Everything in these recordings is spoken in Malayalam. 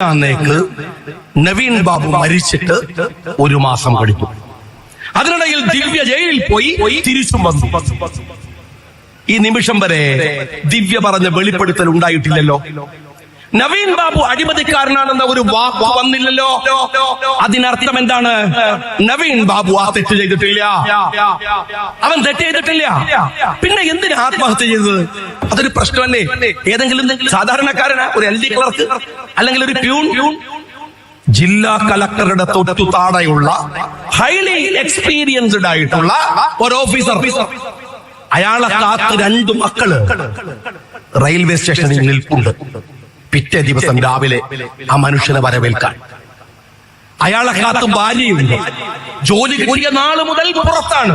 അന്നേക്ക് നവീൻ ബാബു മരിച്ചിട്ട് ഒരു മാസം കഴിഞ്ഞു. അതിനിടയിൽ ദിവ്യ ജയിലിൽ പോയി തിരിച്ചും വന്നു. ഈ നിമിഷം വരെ ദിവ്യ പറഞ്ഞ വെളിപ്പെടുത്തൽ ഉണ്ടായിട്ടില്ലല്ലോ. നവീൻ ബാബു അഴിമതിക്കാരനാണെന്ന ഒരു വാക്ക് വന്നില്ലല്ലോ. അതിനർത്ഥം എന്താണ്? നവീൻ ബാബു ആ തെറ്റ് ചെയ്തിട്ടില്ല, അവൻ തെറ്റ് ചെയ്തിട്ടില്ല. പിന്നെ എന്തിനാ ആത്മഹത്യ ചെയ്തത്? അതൊരു പ്രശ്നമല്ലേ? ഏതെങ്കിലും സാധാരണക്കാരനാ, ഒരു LD ക്ലർക്ക് അല്ലെങ്കിൽ ഒരു പ്യൂൺ? ജില്ലാ കളക്ടറുടെ തൊട്ടു താഴെയുള്ള ഹൈലി എക്സ്പീരിയൻസ്ഡ് ആയിട്ടുള്ള ഒരു ഓഫീസർ, അയാളെ കാത്ത് 2 മക്കള് റെയിൽവേ സ്റ്റേഷനിൽ നിൽപ്പുണ്ട്. പിറ്റേ ദിവസം രാവിലെ ആ മനുഷ്യനെ വരവേൽക്കാൻ അയാളെ കാത്ത് ഭാര്യയുണ്ട്. ജോലി കൂടിയ നാള് മുതൽ പുറത്താണ്.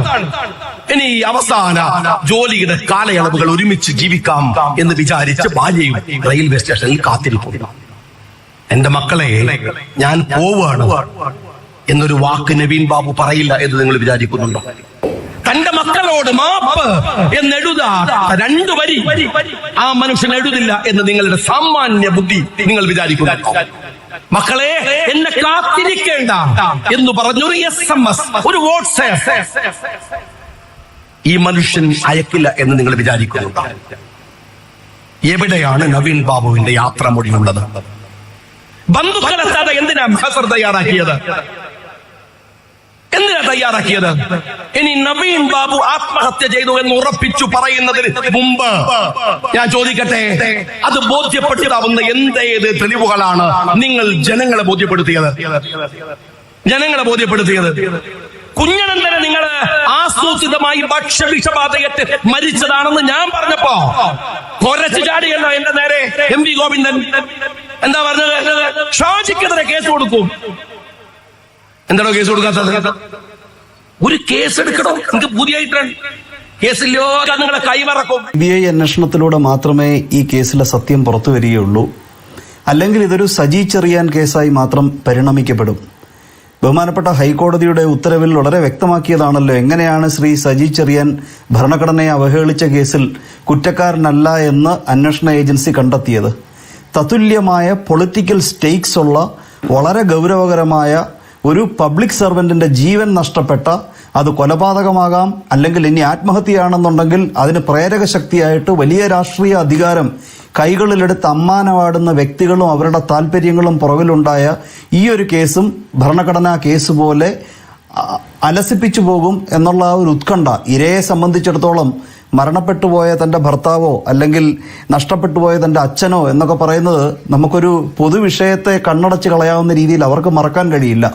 ഇനി അവസാന ജോലിയുടെ കാലയളവുകൾ ഒരുമിച്ച് ജീവിക്കാം എന്ന് വിചാരിച്ച് ഭാര്യയും റെയിൽവേ സ്റ്റേഷനിൽ കാത്തിരിക്കുന്നു. എന്റെ മക്കളെ, ഞാൻ പോവാണ് എന്നൊരു വാക്ക് നവീൻ ബാബു പറയില്ല എന്ന് നിങ്ങൾ വിചാരിക്കുന്നുണ്ടോ? തന്റെ മക്കളോട് മാപ്പ് എന്നെഴുതാ 2 വരി ആ മനുഷ്യൻ എഴുതില്ല എന്ന് നിങ്ങളുടെ സാമാന്യ ബുദ്ധി നിങ്ങൾ വിചാരിക്കുന്നു? മക്കളെ, എന്നെ കാത്തിരിക്കേണ്ട എന്ന് പറഞ്ഞൊരു SMS, ഒരു വാട്സ്ആപ്പ് ഈ മനുഷ്യൻ അയക്കില്ല എന്ന് നിങ്ങൾ വിചാരിക്കുന്നു? എവിടെയാണ് നവീൻ ബാബുവിന്റെ യാത്രാമൊഴിയുള്ളത്? ബന്ധുക്കളെത്താതെ എന്തിനാ മഹസർ തയ്യാറാക്കിയത്? ഇനി നവീൻ ബാബു ആത്മഹത്യ ചെയ്തു എന്ന് ഉറപ്പിച്ചു പറയുന്നതിന് മുമ്പ് ഞാൻ ചോദിക്കട്ടെ, അത് ബോധ്യപ്പെടുത്താവുന്ന എന്തേത് തെളിവുകളാണ് നിങ്ങൾ ജനങ്ങളെ ബോധ്യപ്പെടുത്തിയത്? കുഞ്ഞനന്തനെ നിങ്ങൾ ആസൂത്രിതമായി ഭക്ഷ്യവിഷബാധയേറ്റ് മരിച്ചതാണെന്ന് ഞാൻ പറഞ്ഞപ്പോ കൊരച്ചു ചാടിയല്ലോ എന്റെ നേരെ MV ഗോവിന്ദൻ. എന്താ പറഞ്ഞത്? ഷാജിക്കെതിരെ കേസ് കൊടുക്കും. എന്താണോ കേസ് കൊടുക്കാത്തത്? ഒരു കേസ് എടുക്കണോ? നിങ്ങൾക്ക് പുതിയായിട്ടാണ് കേസില്ലോ, നിങ്ങളെ കൈമറക്കും. CBI അന്വേഷണത്തിലൂടെ മാത്രമേ ഈ കേസിലെ സത്യം പുറത്തു വരികയുള്ളൂ. അല്ലെങ്കിൽ ഇതൊരു സജി ചെറിയാൻ കേസായി മാത്രം പരിണമിക്കപ്പെടും. ബഹുമാനപ്പെട്ട ഹൈക്കോടതിയുടെ ഉത്തരവിൽ വളരെ വ്യക്തമാക്കിയതാണല്ലോ എങ്ങനെയാണ് ശ്രീ സജി ചെറിയാൻ ഭരണഘടനയെ അവഹേളിച്ച കേസിൽ കുറ്റക്കാരനല്ല എന്ന് അന്വേഷണ ഏജൻസി കണ്ടെത്തിയത്. തത്തുല്യമായ പൊളിറ്റിക്കൽ സ്റ്റേക്സ് ഉള്ള വളരെ ഗൗരവകരമായ ഒരു പബ്ലിക് സർവന്റിന്റെ ജീവൻ നഷ്ടപ്പെട്ട, അത് കൊലപാതകമാകാം, അല്ലെങ്കിൽ ഇനി ആത്മഹത്യയാണെന്നുണ്ടെങ്കിൽ അതിന് പ്രേരക ശക്തിയായിട്ട് വലിയ രാഷ്ട്രീയ അധികാരം കൈകളിലെടുത്ത് അമ്മാനമാടുന്ന വ്യക്തികളും അവരുടെ താല്പര്യങ്ങളും പുറകിലുണ്ടായ ഈ ഒരു കേസും ഭരണഘടനാ കേസ് പോലെ അലസിപ്പിച്ചു പോകും എന്നുള്ള ഒരു ഉത്കണ്ഠ ഇരയെ സംബന്ധിച്ചിടത്തോളം മരണപ്പെട്ടുപോയ തന്റെ ഭർത്താവോ അല്ലെങ്കിൽ നഷ്ടപ്പെട്ടുപോയ തന്റെ അച്ഛനോ എന്നൊക്കെ പറയുന്നത് നമുക്കൊരു പൊതുവിഷയത്തെ കണ്ണടച്ച് കളയാവുന്ന രീതിയിൽ അവർക്ക് മറക്കാൻ കഴിയില്ല.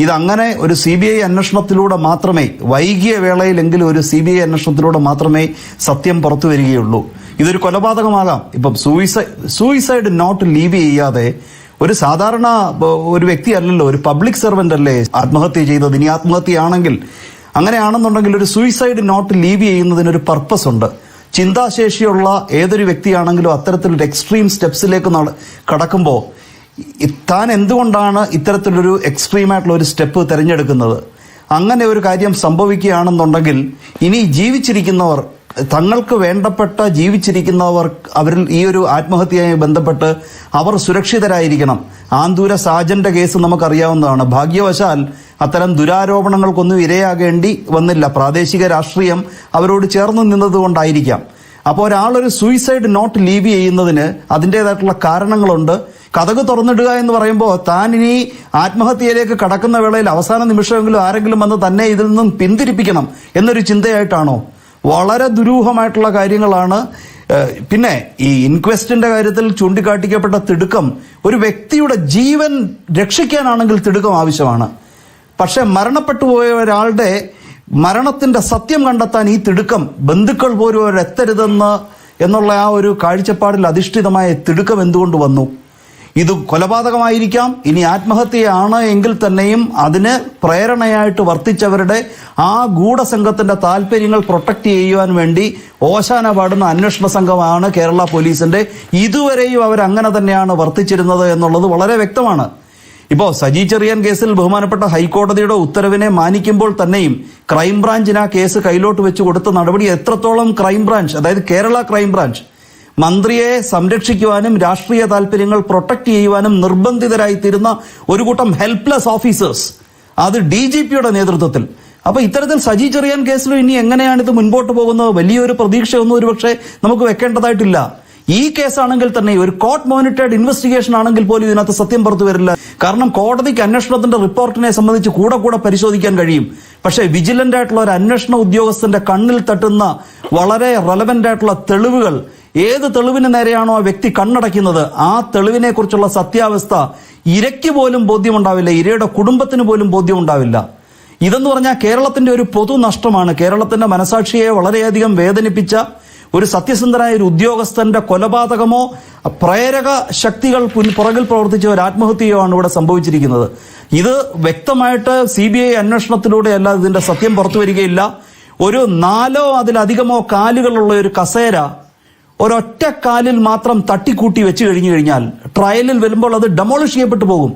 ഇതങ്ങനെ ഒരു CBI അന്വേഷണത്തിലൂടെ മാത്രമേ, വൈകിയ വേളയിലെങ്കിലും ഒരു CBI അന്വേഷണത്തിലൂടെ മാത്രമേ സത്യം പുറത്തു വരികയുള്ളൂ. ഇതൊരു കൊലപാതകമാകാം. ഇപ്പം സൂയിസൈഡ് നോട്ട് ലീവ് ചെയ്യാതെ ഒരു സാധാരണ ഒരു വ്യക്തി അല്ലല്ലോ, ഒരു പബ്ലിക് സർവന്റ് അല്ലേ ആത്മഹത്യ ചെയ്തത്. ഇനി ആത്മഹത്യയാണെങ്കിൽ, അങ്ങനെയാണെന്നുണ്ടെങ്കിൽ ഒരു സൂയിസൈഡ് നോട്ട് ലീവ് ചെയ്യുന്നതിനൊരു പർപ്പസ് ഉണ്ട്. ചിന്താശേഷിയുള്ള ഏതൊരു വ്യക്തിയാണെങ്കിലും അത്തരത്തിലൊരു എക്സ്ട്രീം സ്റ്റെപ്സിലേക്ക് കടക്കുമ്പോൾ താൻ എന്തുകൊണ്ടാണ് ഇത്തരത്തിലൊരു എക്സ്ട്രീമായിട്ടുള്ള ഒരു സ്റ്റെപ്പ് തിരഞ്ഞെടുക്കുന്നത്? അങ്ങനെ ഒരു കാര്യം സംഭവിക്കുകയാണെന്നുണ്ടെങ്കിൽ ഇനി ജീവിച്ചിരിക്കുന്നവർ, തങ്ങൾക്ക് വേണ്ടപ്പെട്ട ജീവിച്ചിരിക്കുന്നവർ, അവരിൽ ഈ ഒരു ആത്മഹത്യയുമായി ബന്ധപ്പെട്ട് അവർ സുരക്ഷിതരായിരിക്കണം. ആന്തൂര സാജന്റെ കേസ് നമുക്കറിയാവുന്നതാണ്. ഭാഗ്യവശാൽ അത്തരം ദുരാരോപണങ്ങൾക്കൊന്നും ഇരയാകേണ്ടി വന്നില്ല. പ്രാദേശിക രാഷ്ട്രീയം അവരോട് ചേർന്ന് നിന്നതുകൊണ്ടായിരിക്കാം. അപ്പോൾ ഒരാളൊരു സൂയിസൈഡ് നോട്ട് ലീവ് ചെയ്യുന്നതിന് അതിൻ്റെതായിട്ടുള്ള കാരണങ്ങളുണ്ട്. കതക് തുറന്നിടുക എന്ന് പറയുമ്പോൾ താൻ ഇനി ആത്മഹത്യയിലേക്ക് കടക്കുന്ന വേളയിൽ അവസാന നിമിഷമെങ്കിലും ആരെങ്കിലും വന്ന് തന്നെ ഇതിൽ നിന്നും പിന്തിരിപ്പിക്കണം എന്നൊരു ചിന്തയായിട്ടാണോ? വളരെ ദുരൂഹമായിട്ടുള്ള കാര്യങ്ങളാണ്. പിന്നെ ഈ ഇൻക്വസ്റ്റിന്റെ കാര്യത്തിൽ ചൂണ്ടിക്കാട്ടിക്കപ്പെട്ട തിടുക്കം, ഒരു വ്യക്തിയുടെ ജീവൻ രക്ഷിക്കാനാണെങ്കിൽ തിടുക്കം ആവശ്യമാണ്. പക്ഷെ മരണപ്പെട്ടു പോയ ഒരാളുടെ മരണത്തിന്റെ സത്യം കണ്ടെത്താൻ ഈ തിടുക്കം ബന്ധുക്കൾ പോലും അവരെത്തരുതെന്ന് എന്നുള്ള ആ ഒരു കാഴ്ചപ്പാടിൽ അധിഷ്ഠിതമായ തിടുക്കം എന്തുകൊണ്ട് വന്നു? ഇത് കൊലപാതകമായിരിക്കാം. ഇനി ആത്മഹത്യയാണ് എങ്കിൽ തന്നെയും അതിന് പ്രേരണയായിട്ട് വർത്തിച്ചവരുടെ ആ ഗൂഢസംഘത്തിന്റെ താല്പര്യങ്ങൾ പ്രൊട്ടക്ട് ചെയ്യുവാൻ വേണ്ടി ഓശാന പാടുന്ന അന്വേഷണ സംഘമാണ് കേരള പോലീസിന്റെ. ഇതുവരെയും അവരങ്ങനെ തന്നെയാണ് വർത്തിച്ചിരുന്നത് എന്നുള്ളത് വളരെ വ്യക്തമാണ്. ഇപ്പോൾ സജി ചെറിയാൻ കേസിൽ ബഹുമാനപ്പെട്ട ഹൈക്കോടതിയുടെ ഉത്തരവിനെ മാനിക്കുമ്പോൾ തന്നെയും ക്രൈംബ്രാഞ്ചിന് ആ കേസ് കൈലോട്ട് വെച്ച് കൊടുത്ത നടപടി എത്രത്തോളം ക്രൈംബ്രാഞ്ച്, അതായത് കേരള ക്രൈംബ്രാഞ്ച് മന്ത്രിയെ സംരക്ഷിക്കുവാനും രാഷ്ട്രീയ താല്പര്യങ്ങൾ പ്രൊട്ടക്ട് ചെയ്യുവാനും നിർബന്ധിതരായിത്തീരുന്ന ഒരു കൂട്ടം ഹെൽപ്ലെസ് ഓഫീസേഴ്സ്, അത് DGPയുടെ നേതൃത്വത്തിൽ. അപ്പൊ ഇത്തരത്തിൽ സജി ചെറിയാൻ കേസിലും ഇനി എങ്ങനെയാണ് ഇത് മുൻപോട്ട് പോകുന്നത്? വലിയൊരു പ്രതീക്ഷയൊന്നും ഒരുപക്ഷെ നമുക്ക് വെക്കേണ്ടതായിട്ടില്ല. ഈ കേസാണെങ്കിൽ തന്നെ ഒരു കോർട്ട് മോണിറ്റേഡ് ഇൻവെസ്റ്റിഗേഷൻ ആണെങ്കിൽ പോലും ഇതിനകത്ത് സത്യം പുറത്തു വരില്ല. കാരണം കോടതിക്ക് അന്വേഷണത്തിന്റെ റിപ്പോർട്ടിനെ സംബന്ധിച്ച് കൂടെ പരിശോധിക്കാൻ കഴിയും. പക്ഷേ വിജിലന്റ് ആയിട്ടുള്ള ഒരു അന്വേഷണ ഉദ്യോഗസ്ഥന്റെ കണ്ണിൽ തട്ടുന്ന വളരെ റെലവന്റ് ആയിട്ടുള്ള തെളിവുകൾ, ഏത് തെളിവിന് നേരെയാണോ ആ വ്യക്തി കണ്ണടയ്ക്കുന്നത്, ആ തെളിവിനെ കുറിച്ചുള്ള സത്യാവസ്ഥ ഇരയ്ക്ക് പോലും ബോധ്യമുണ്ടാവില്ല, ഇരയുടെ കുടുംബത്തിന് പോലും ബോധ്യമുണ്ടാവില്ല. ഇതെന്ന് പറഞ്ഞാൽ കേരളത്തിന്റെ ഒരു പൊതു നഷ്ടമാണ്. കേരളത്തിന്റെ മനസാക്ഷിയെ വളരെയധികം വേദനിപ്പിച്ച ഒരു സത്യസന്ധനായ ഒരു ഉദ്യോഗസ്ഥന്റെ കൊലപാതകമോ പ്രേരക ശക്തികൾ പുറകിൽ പ്രവർത്തിച്ച ഒരു ആത്മഹത്യയോ ആണ് ഇവിടെ സംഭവിച്ചിരിക്കുന്നത്. ഇത് വ്യക്തമായിട്ട് CBI അന്വേഷണത്തിലൂടെ അല്ലാതെ ഇതിന്റെ സത്യം പുറത്തു വരികയില്ല. ഒരു 4 അതിലധികമോ കാലുകളുള്ള ഒരു കസേര ഒരൊറ്റ കാലിൽ മാത്രം തട്ടിക്കൂട്ടി വെച്ച് കഴിഞ്ഞാൽ ട്രയലിൽ വരുമ്പോൾ അത് ഡെമോളിഷ് ചെയ്യപ്പെട്ടു പോകും.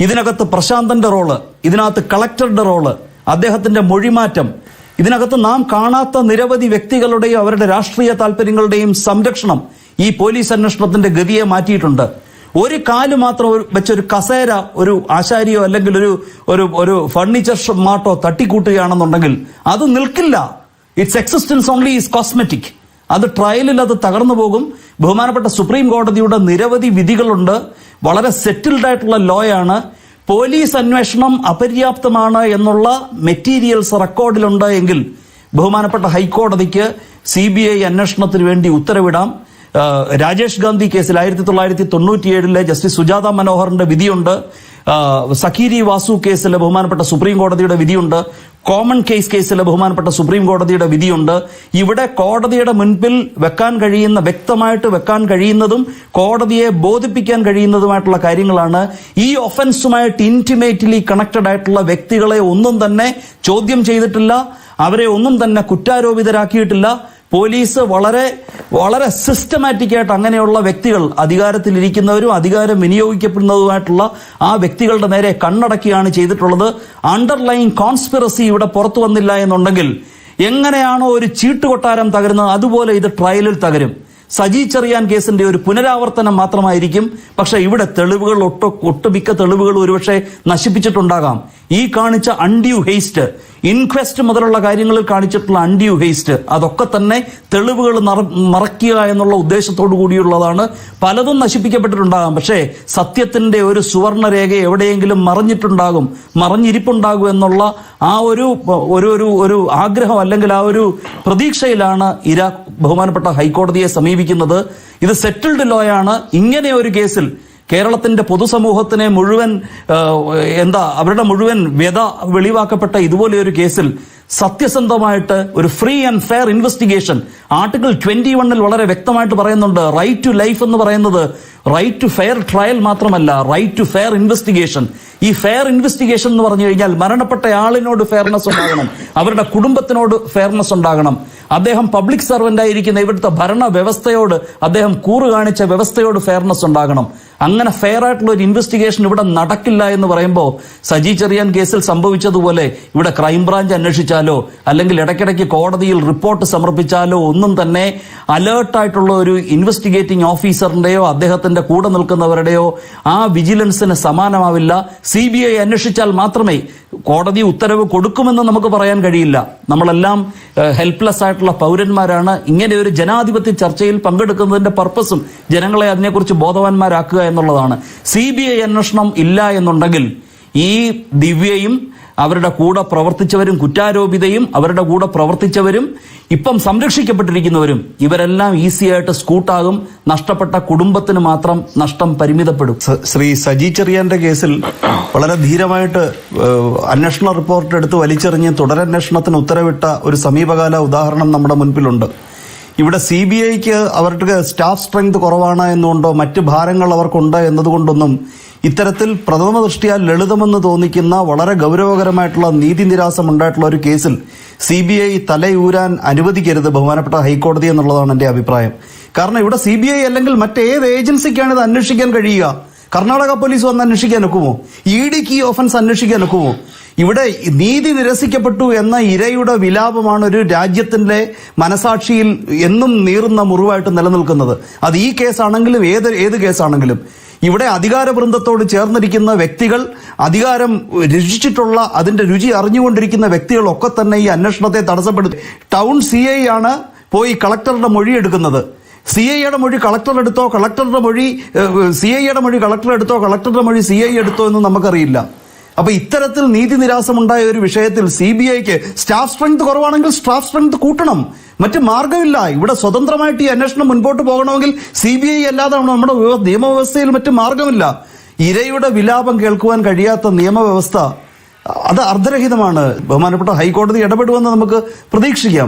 ഇതിനകത്ത് പ്രശാന്തന്റെ റോള്, ഇതിനകത്ത് കളക്ടറുടെ റോള്, അദ്ദേഹത്തിന്റെ മൊഴിമാറ്റം, ഇതിനകത്ത് നാം കാണാത്ത നിരവധി വ്യക്തികളുടെയും അവരുടെ രാഷ്ട്രീയ താല്പര്യങ്ങളുടെയും സംരക്ഷണം ഈ പോലീസ് അന്വേഷണത്തിന്റെ ഗതിയെ മാറ്റിയിട്ടുണ്ട്. ഒരു കാല് മാത്രം വെച്ചൊരു കസേര ഒരു ആശാരിയോ അല്ലെങ്കിൽ ഒരു ഫർണിച്ചർ മാട്ടോ തട്ടിക്കൂട്ടുകയാണെന്നുണ്ടെങ്കിൽ അത് നിൽക്കില്ല. It's existence only is cosmetic. അത് ട്രയലിൽ അത് തകർന്നു പോകും. ബഹുമാനപ്പെട്ട സുപ്രീം കോടതിയുടെ നിരവധി വിധികളുണ്ട്. വളരെ സെറ്റിൽഡ് ആയിട്ടുള്ള ലോയാണ്. പോലീസ് അന്വേഷണം അപര്യാപ്തമാണ് എന്നുള്ള മെറ്റീരിയൽസ് റെക്കോർഡിലുണ്ട് എങ്കിൽ ബഹുമാനപ്പെട്ട ഹൈക്കോടതിക്ക് CBI അന്വേഷണത്തിന് വേണ്ടി ഉത്തരവിടാം. രാജേഷ് ഗാന്ധി കേസിൽ 1997 ജസ്റ്റിസ് സുജാത മനോഹറിന്റെ വിധിയുണ്ട്. സക്കീരി വാസു കേസിലെ ബഹുമാനപ്പെട്ട സുപ്രീം കോടതിയുടെ വിധിയുണ്ട്. കോമൺ കേസിലെ ബഹുമാനപ്പെട്ട സുപ്രീം കോടതിയുടെ വിധിയുണ്ട്. ഇവിടെ കോടതിയുടെ മുൻപിൽ വ്യക്തമായിട്ട് വെക്കാൻ കഴിയുന്നതും കോടതിയെ ബോധിപ്പിക്കാൻ കഴിയുന്നതുമായിട്ടുള്ള കാര്യങ്ങളാണ്. ഈ ഒഫൻസുമായിട്ട് ഇന്റിമേറ്റ്ലി കണക്റ്റഡ് ആയിട്ടുള്ള വ്യക്തികളെ ഒന്നും തന്നെ ചോദ്യം ചെയ്തിട്ടില്ല, അവരെ ഒന്നും തന്നെ കുറ്റാരോപിതരാക്കിയിട്ടില്ല. പോലീസ് വളരെ സിസ്റ്റമാറ്റിക് ആയിട്ട് അങ്ങനെയുള്ള വ്യക്തികൾ, അധികാരത്തിലിരിക്കുന്നവരും അധികാരം വിനിയോഗിക്കപ്പെടുന്നതുമായിട്ടുള്ള ആ വ്യക്തികളുടെ നേരെ കണ്ണടക്കുകയാണ് ചെയ്തിട്ടുള്ളത്. അണ്ടർലൈൻ കോൺസ്പിറസി ഇവിടെ പുറത്തു വന്നില്ല എന്നുണ്ടെങ്കിൽ എങ്ങനെയാണോ ഒരു ചീട്ടുകൊട്ടാരം തകരുന്നത് അതുപോലെ ഇത് ട്രയലിൽ തകരും. സജി ചെറിയാൻ കേസിന്റെ ഒരു പുനരാവർത്തനം മാത്രമായിരിക്കും. പക്ഷെ ഇവിടെ തെളിവുകൾ ഒട്ടുമിക്ക തെളിവുകൾ ഒരുപക്ഷെ നശിപ്പിച്ചിട്ടുണ്ടാകാം. ഈ കാണിച്ച അൺഡ്യൂ ഹേസ്റ്റ്, ഇൻക്വസ്റ്റ് മുതലുള്ള കാര്യങ്ങളിൽ കാണിച്ചിട്ടുള്ള അൺഡ്യൂ ഹേസ്റ്റ്, അതൊക്കെ തന്നെ തെളിവുകൾ മറയ്ക്കുക എന്നുള്ള ഉദ്ദേശത്തോടു കൂടിയുള്ളതാണ്. പലതും നശിപ്പിക്കപ്പെട്ടിട്ടുണ്ടാകാം. പക്ഷേ സത്യത്തിന്റെ ഒരു സുവർണ രേഖ എവിടെയെങ്കിലും മറഞ്ഞിരിപ്പുണ്ടാകും എന്നുള്ള ആ ഒരു ആഗ്രഹം അല്ലെങ്കിൽ ആ ഒരു പ്രതീക്ഷയിലാണ് ഇര ബഹുമാനപ്പെട്ട ഹൈക്കോടതിയെ സമീപിക്കുന്നത്. ഇത് സെറ്റിൽഡ് ലോയാണ്. ഇങ്ങനെ ഒരു കേസിൽ കേരളത്തിന്റെ പൊതുസമൂഹത്തിനെ മുഴുവൻ അവരുടെ മുഴുവൻ വ്യത വെളിവാക്കപ്പെട്ട ഇതുപോലെ ഒരു കേസിൽ സത്യസന്ധമായിട്ട് ഒരു free and fair investigation article 21 വളരെ വ്യക്തമായിട്ട് പറയുന്നുണ്ട്. റൈറ്റ് ടു ലൈഫ് എന്ന് പറയുന്നത് റൈറ്റ് ടു ഫെയർ ട്രയൽ മാത്രമല്ല, റൈറ്റ് ടു ഫെയർ ഇൻവെസ്റ്റിഗേഷൻ. ഈ ഫെയർ ഇൻവെസ്റ്റിഗേഷൻ എന്ന് പറഞ്ഞു കഴിഞ്ഞാൽ മരണപ്പെട്ട ആളിനോട് ഫെയർനെസ് ഉണ്ടാകണം, അവരുടെ കുടുംബത്തിനോട് ഫെയർനെസ് ഉണ്ടാകണം. അദ്ദേഹം പബ്ലിക് സർവന്റ് ആയിരിക്കുന്ന ഇവിടുത്തെ ഭരണ വ്യവസ്ഥയോട്, അദ്ദേഹം കൂറ് കാണിച്ച വ്യവസ്ഥയോട് ഫെയർനെസ് ഉണ്ടാകണം. അങ്ങനെ ഫെയർ ആയിട്ടുള്ള ഒരു ഇൻവെസ്റ്റിഗേഷൻ ഇവിടെ നടക്കില്ല എന്ന് പറയുമ്പോൾ സജി ചെറിയാൻ കേസിൽ സംഭവിച്ചതുപോലെ ഇവിടെ ക്രൈംബ്രാഞ്ച് അന്വേഷിച്ചാലോ അല്ലെങ്കിൽ ഇടയ്ക്കിടയ്ക്ക് കോടതിയിൽ റിപ്പോർട്ട് സമർപ്പിച്ചാലോ ഒന്നും തന്നെ അലേർട്ടായിട്ടുള്ള ഒരു ഇൻവെസ്റ്റിഗേറ്റിംഗ് ഓഫീസറിന്റെയോ അദ്ദേഹത്തിന്റെ കൂടെ നിൽക്കുന്നവരുടെയോ ആ വിജിലൻസിന് സമാനമാവില്ല. CBI അന്വേഷിച്ചാൽ മാത്രമേ കോടതി ഉത്തരവ് കൊടുക്കുമെന്ന് നമുക്ക് പറയാൻ കഴിയില്ല. നമ്മളെല്ലാം ഹെൽപ്ലെസ് ആയിട്ടുള്ള പൗരന്മാരാണ്. ഇങ്ങനെ ഒരു ജനാധിപത്യ ചർച്ചയിൽ പങ്കെടുക്കുന്നതിന്റെ പർപ്പസും ജനങ്ങളെ അതിനെക്കുറിച്ച് ബോധവാന്മാരാക്കുക എന്നുള്ളതാണ്. CBI അന്വേഷണം ഇല്ല എന്നുണ്ടെങ്കിൽ ഈ ദിവ്യയും അവരുടെ കൂടെ പ്രവർത്തിച്ചവരും കുറ്റാരോപിതയും അവരുടെ കൂടെ പ്രവർത്തിച്ചവരും ഇപ്പം സംരക്ഷിക്കപ്പെട്ടിരിക്കുന്നവരും ഇവരെല്ലാം ഈസിയായിട്ട് സ്കൂട്ടാകും. നഷ്ടപ്പെട്ട കുടുംബത്തിന് മാത്രം നഷ്ടം പരിമിതപ്പെടും. ശ്രീ സജി ചെറിയാന്റെ കേസിൽ വളരെ ധീരമായിട്ട് അന്വേഷണ റിപ്പോർട്ട് എടുത്ത് വലിച്ചെറിഞ്ഞ് തുടരന്വേഷണത്തിന് ഉത്തരവിട്ട ഒരു സമീപകാല ഉദാഹരണം നമ്മുടെ മുൻപിലുണ്ട്. ഇവിടെ CBIക്ക് അവർക്ക് സ്റ്റാഫ് സ്ട്രെങ്ത് കുറവാണ് എന്നുകൊണ്ടോ മറ്റ് ഭാരങ്ങൾ അവർക്കുണ്ട് എന്നതുകൊണ്ടൊന്നും ഇത്തരത്തിൽ പ്രഥമ ദൃഷ്ടിയാ ലളിതമെന്ന് തോന്നിക്കുന്ന വളരെ ഗൗരവകരമായിട്ടുള്ള നീതി നിരാസം ഉണ്ടായിട്ടുള്ള ഒരു കേസിൽ CBI തലയൂരാൻ അനുവദിക്കരുത് ബഹുമാനപ്പെട്ട ഹൈക്കോടതി എന്നുള്ളതാണ് എന്റെ അഭിപ്രായം. കാരണം ഇവിടെ CBI അല്ലെങ്കിൽ മറ്റേത് ഏജൻസിക്കാണ് ഇത് അന്വേഷിക്കാൻ കഴിയുക? കർണാടക പോലീസ് വന്ന് അന്വേഷിക്കാൻ ഒക്കുമോ? EDക്ക് ഈ ഒഫൻസ് അന്വേഷിക്കാൻ ഒക്കുമോ? ഇവിടെ നീതി നിരസിക്കപ്പെട്ടു എന്ന ഇരയുടെ വിലാപമാണ് ഒരു രാജ്യത്തിന്റെ മനസാക്ഷിയിൽ എന്നും നീറുന്ന മുറിവായിട്ട് നിലനിൽക്കുന്നത്. അത് ഈ കേസാണെങ്കിലും ഏത് കേസാണെങ്കിലും ഇവിടെ അധികാര വൃന്ദത്തോട് ചേർന്നിരിക്കുന്ന വ്യക്തികൾ, അധികാരം രുചിച്ചിട്ടുള്ള അതിന്റെ രുചി അറിഞ്ഞുകൊണ്ടിരിക്കുന്ന വ്യക്തികളൊക്കെ തന്നെ ഈ അന്വേഷണത്തെ തടസ്സപ്പെടുത്തി. ടൗൺ CI ആണ് പോയി കളക്ടറുടെ മൊഴി എടുക്കുന്നത്. CIയുടെ മൊഴി കളക്ടർ എടുത്തോ, കളക്ടറുടെ മൊഴി CIയുടെ മൊഴി കളക്ടർ എടുത്തോ, കളക്ടറുടെ മൊഴി CI എടുത്തോ എന്ന് നമുക്കറിയില്ല. അപ്പൊ ഇത്തരത്തിൽ നീതി നിരാസമുണ്ടായ ഒരു വിഷയത്തിൽ CBIക്ക് സ്റ്റാഫ് സ്ട്രെങ്ത് കുറവാണെങ്കിൽ സ്റ്റാഫ് സ്ട്രെങ്ത് കൂട്ടണം. മറ്റു മാർഗമില്ല. ഇവിടെ സ്വതന്ത്രമായിട്ട് ഈ അന്വേഷണം മുൻപോട്ട് പോകണമെങ്കിൽ CBI അല്ലാതെ നമ്മുടെ നിയമവ്യവസ്ഥയിൽ മറ്റു മാർഗമില്ല. ഇരയുടെ വിലാപം കേൾക്കുവാൻ കഴിയാത്ത നിയമവ്യവസ്ഥ അത് അർദ്ധരഹിതമാണ്. ബഹുമാനപ്പെട്ട ഹൈക്കോടതി ഇടപെടുമെന്ന് നമുക്ക് പ്രതീക്ഷിക്കാം.